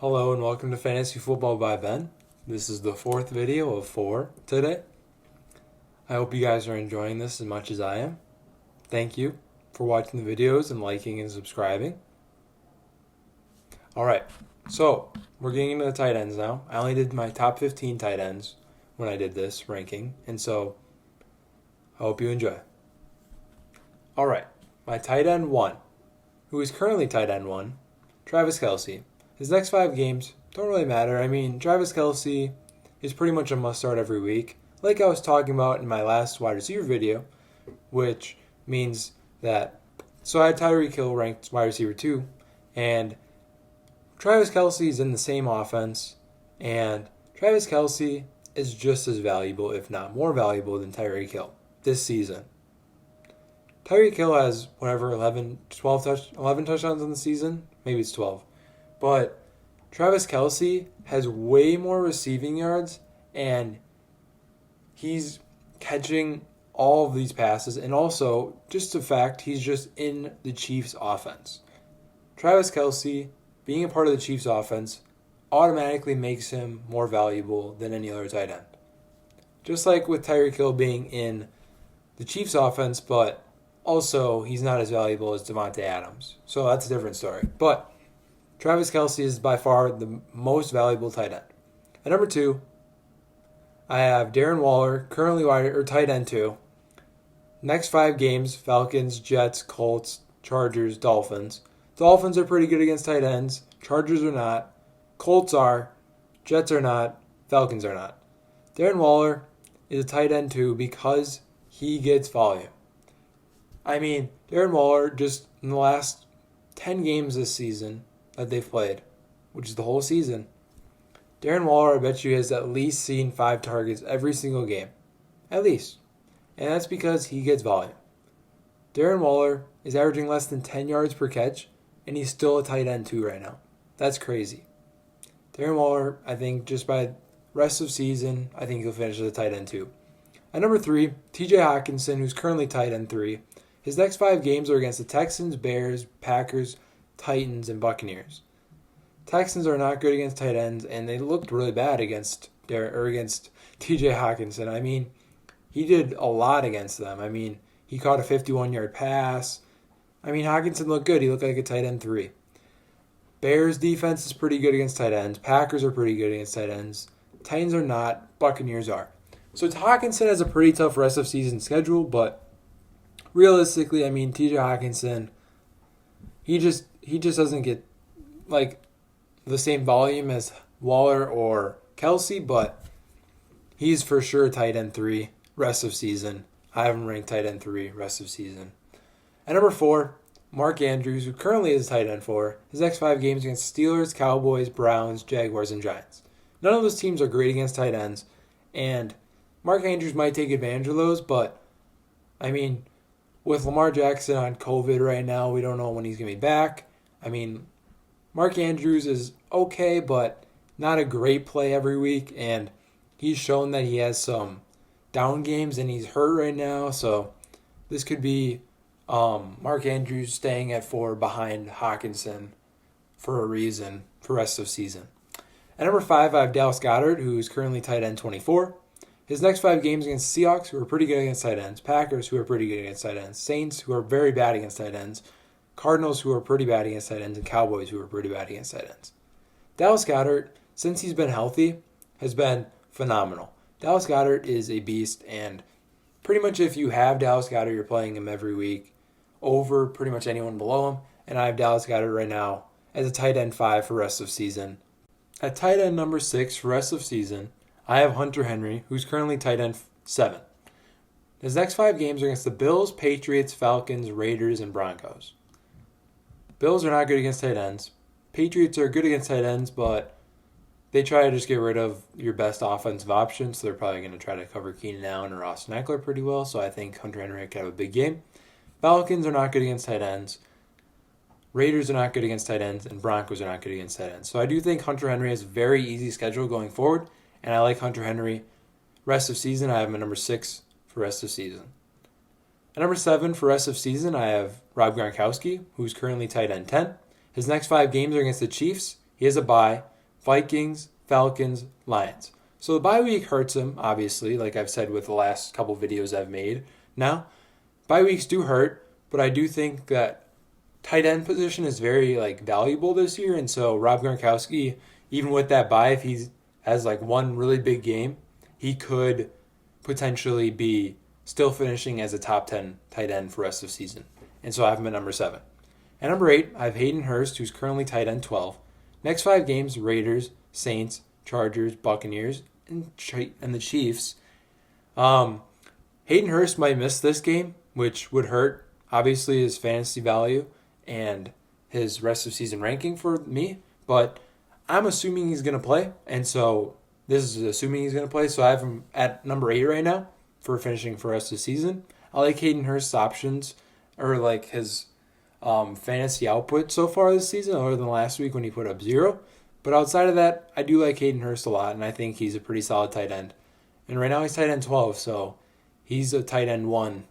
Hello and welcome to Fantasy Football by Ben. This is the fourth video of 4 today. I hope you guys are enjoying this as much as I am. Thank you for watching the videos and liking and subscribing. Alright, so we're getting into the tight ends now. I only did my top 15 tight ends when I did this ranking, and so I hope you enjoy. Alright, my tight end 1, who is currently tight end 1, Travis Kelce. His next 5 games don't really matter. I mean, Travis Kelce is pretty much a must-start every week, like I was talking about in my last wide receiver video, which means that, so I had Tyreek Hill ranked wide receiver 2, and Travis Kelce is in the same offense, and Travis Kelce is just as valuable, if not more valuable, than Tyreek Hill this season. Tyreek Hill has, 11 touchdowns in the season. Maybe it's 12. But Travis Kelce has way more receiving yards, and he's catching all of these passes. And also, just the fact, he's just in the Chiefs' offense. Travis Kelce, being a part of the Chiefs' offense, automatically makes him more valuable than any other tight end. Just like with Tyreek Hill being in the Chiefs' offense, but also he's not as valuable as Devontae Adams. So that's a different story. But Travis Kelce is by far the most valuable tight end. At number 2, I have Darren Waller, currently tight end 2. Next 5 games, Falcons, Jets, Colts, Chargers, Dolphins. Dolphins are pretty good against tight ends. Chargers are not. Colts are. Jets are not. Falcons are not. Darren Waller is a tight end 2 because he gets volume. I mean, Darren Waller just in the last 10 games this season that they've played, which is the whole season, Darren Waller, I bet you, has at least seen 5 targets every single game. At least. And that's because he gets volume. Darren Waller is averaging less than 10 yards per catch, and he's still a tight end 2 right now. That's crazy. Darren Waller, I think, just by rest of season, I think he'll finish as a tight end 2. At number 3, TJ Hockenson, who's currently tight end 3. His next 5 games are against the Texans, Bears, Packers, Titans, and Buccaneers. Texans are not good against tight ends, and they looked really bad against TJ Hockenson. I mean, he did a lot against them. I mean, he caught a 51-yard pass. I mean, Hockenson looked good. He looked like a tight end 3. Bears defense is pretty good against tight ends. Packers are pretty good against tight ends. Titans are not. Buccaneers are. So Hockenson has a pretty tough rest of season schedule, but realistically, I mean, TJ Hockenson, he just doesn't get like the same volume as Waller or Kelce, but he's for sure tight end 3 rest of season. I have him ranked tight end 3 rest of season. At number 4, Mark Andrews, who currently is tight end 4. His next 5 games against Steelers, Cowboys, Browns, Jaguars, and Giants. None of those teams are great against tight ends, and Mark Andrews might take advantage of those, but I mean, with Lamar Jackson on COVID right now, we don't know when he's going to be back. I mean, Mark Andrews is okay, but not a great play every week, and he's shown that he has some down games, and he's hurt right now, so this could be Mark Andrews staying at 4 behind Hockenson for a reason for rest of season. At number 5, I have Dallas Goedert, who is currently tight end 24. His next 5 games against Seahawks, who are pretty good against tight ends, Packers, who are pretty good against tight ends, Saints, who are very bad against tight ends, Cardinals, who are pretty bad against tight ends, and Cowboys, who are pretty bad against tight ends. Dallas Goedert, since he's been healthy, has been phenomenal. Dallas Goedert is a beast, and pretty much if you have Dallas Goedert, you're playing him every week over pretty much anyone below him, and I have Dallas Goedert right now as a tight end 5 for rest of season. At tight end number 6 for rest of season, I have Hunter Henry, who's currently tight end 7. His next 5 games are against the Bills, Patriots, Falcons, Raiders, and Broncos. Bills are not good against tight ends. Patriots are good against tight ends, but they try to just get rid of your best offensive options, so they're probably going to try to cover Keenan Allen or Austin Eckler pretty well, so I think Hunter Henry could have a big game. Falcons are not good against tight ends. Raiders are not good against tight ends, and Broncos are not good against tight ends. So I do think Hunter Henry has a very easy schedule going forward, and I like Hunter Henry rest of season. I have him at number 6 for rest of season. At number 7 for rest of season, I have Rob Gronkowski, who's currently tight end 10. His next 5 games are against the Chiefs, He has a bye. Vikings, Falcons, Lions. So the bye week hurts him, obviously, like I've said with the last couple videos I've made. Now, bye weeks do hurt, but I do think that tight end position is very valuable this year, and so Rob Gronkowski, even with that bye, if he has one really big game, he could potentially be still finishing as a top 10 tight end for the rest of the season. And so I have him at number 7. At number 8, I have Hayden Hurst, who's currently tight end 12. Next 5 games, Raiders, Saints, Chargers, Buccaneers, and the Chiefs. Hayden Hurst might miss this game, which would hurt, obviously, his fantasy value and his rest of season ranking for me. But I'm assuming he's going to play, and so this is assuming he's going to play. So I have him at number 8 right now for finishing for the rest of the season. I like Hayden Hurst's options, or his fantasy output so far this season, other than last week when he put up 0. But outside of that, I do like Hayden Hurst a lot, and I think he's a pretty solid tight end. And right now he's tight end 12, so he's a tight end 1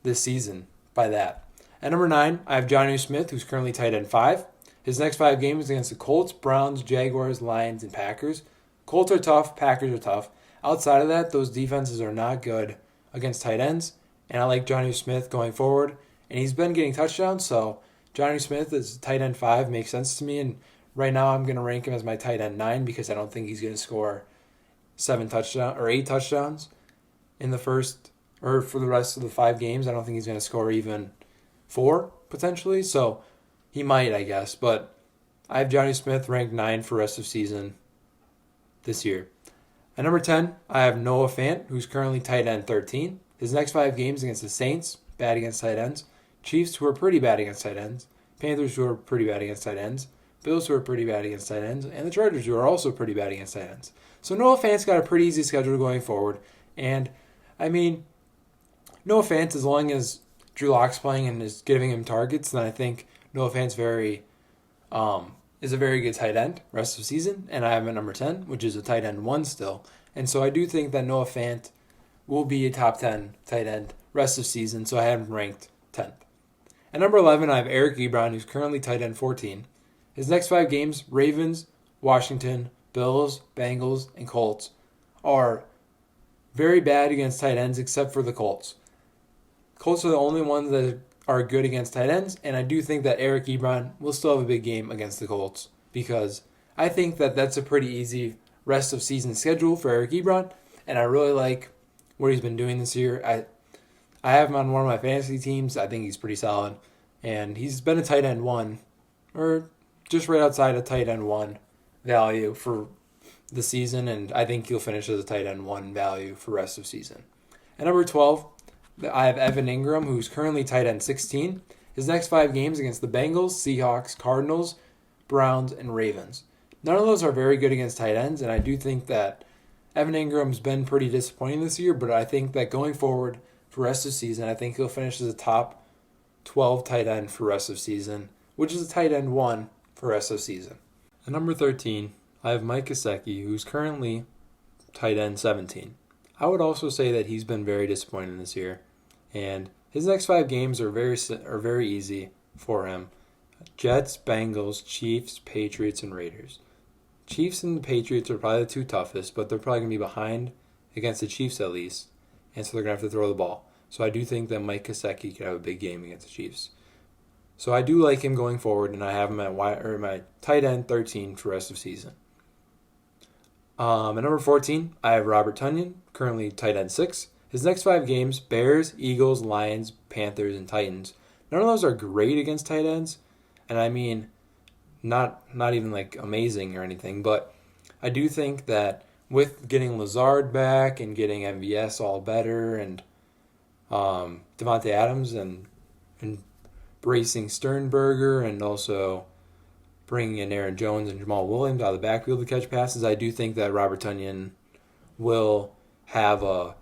this season by that. At number 9, I have Jonnu Smith, who's currently tight end 5. His next 5 games against the Colts, Browns, Jaguars, Lions, and Packers. Colts are tough, Packers are tough. Outside of that, those defenses are not good against tight ends, and I like Jonnu Smith going forward. And he's been getting touchdowns, so Jonnu Smith is tight end 5 makes sense to me. And right now I'm going to rank him as my tight end 9 because I don't think he's going to score 8 touchdowns in the first, or for the rest of the 5 games. I don't think he's going to score even 4 potentially. So he might, I guess. But I have Jonnu Smith ranked 9 for the rest of season this year. At number 10, I have Noah Fant, who's currently tight end 13. His next 5 games against the Saints, bad against tight ends. Chiefs, who are pretty bad against tight ends. Panthers, who are pretty bad against tight ends. Bills, who are pretty bad against tight ends. And the Chargers, who are also pretty bad against tight ends. So Noah Fant's got a pretty easy schedule going forward. And, I mean, Noah Fant, as long as Drew Lock's playing and is giving him targets, then I think Noah Fant's is a very good tight end rest of the season. And I have him at number 10, which is a tight end 1 still. And so I do think that Noah Fant will be a top 10 tight end rest of season. So I have him ranked 10th. At number 11, I have Eric Ebron, who's currently tight end 14. His next 5 games, Ravens, Washington, Bills, Bengals, and Colts, are very bad against tight ends except for the Colts. Colts are the only ones that are good against tight ends, and I do think that Eric Ebron will still have a big game against the Colts because I think that that's a pretty easy rest of season schedule for Eric Ebron, and I really like what he's been doing this year. I have him on one of my fantasy teams. I think he's pretty solid, and he's been a tight end 1, or just right outside a tight end 1 value for the season, and I think he'll finish as a tight end 1 value for the rest of the season. At number 12, I have Evan Engram, who's currently tight end 16. His next 5 games against the Bengals, Seahawks, Cardinals, Browns, and Ravens. None of those are very good against tight ends, and I do think that Evan Ingram's been pretty disappointing this year, but I think that going forward for the rest of the season, I think he'll finish as a top 12 tight end for the rest of the season, which is a tight end 1 for the rest of the season. At number 13, I have Mike Gesicki, who's currently tight end 17. I would also say that he's been very disappointing this year, and his next 5 games are very easy for him. Jets, Bengals, Chiefs, Patriots, and Raiders. Chiefs and the Patriots are probably the 2 toughest, but they're probably going to be behind against the Chiefs at least, and so they're going to have to throw the ball. So I do think that Mike Gesicki could have a big game against the Chiefs. So I do like him going forward, and I have him at my tight end 13 for the rest of the season. At number 14, I have Robert Tonyan, currently tight end 6. His next 5 games, Bears, Eagles, Lions, Panthers, and Titans. None of those are great against tight ends, and I mean, not even amazing or anything, but I do think that with getting Lazard back and getting MVS all better and Devontae Adams and bracing Sternberger and also bringing in Aaron Jones and Jamal Williams out of the backfield to catch passes, I do think that Robert Tonyan will have a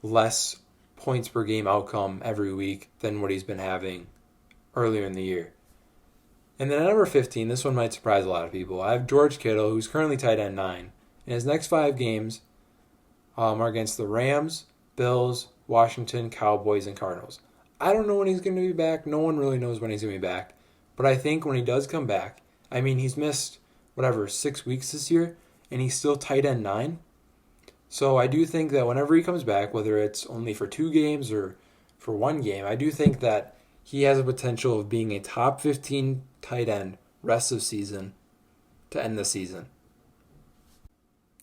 less points per game outcome every week than what he's been having earlier in the year. And then at number 15, this one might surprise a lot of people. I have George Kittle, who's currently tight end 9. And his next 5 games are against the Rams, Bills, Washington, Cowboys, and Cardinals. I don't know when he's going to be back. No one really knows when he's going to be back. But I think when he does come back, I mean, he's missed 6 weeks this year, and he's still tight end 9. So I do think that whenever he comes back, whether it's only for 2 games or for 1 game, I do think that he has a potential of being a top 15 tight end rest of season to end the season.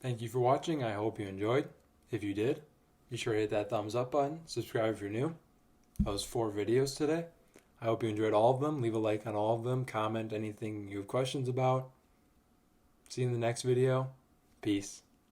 Thank you for watching. I hope you enjoyed. If you did, be sure to hit that thumbs up button. Subscribe if you're new. That was 4 videos today. I hope you enjoyed all of them. Leave a like on all of them. Comment anything you have questions about. See you in the next video. Peace.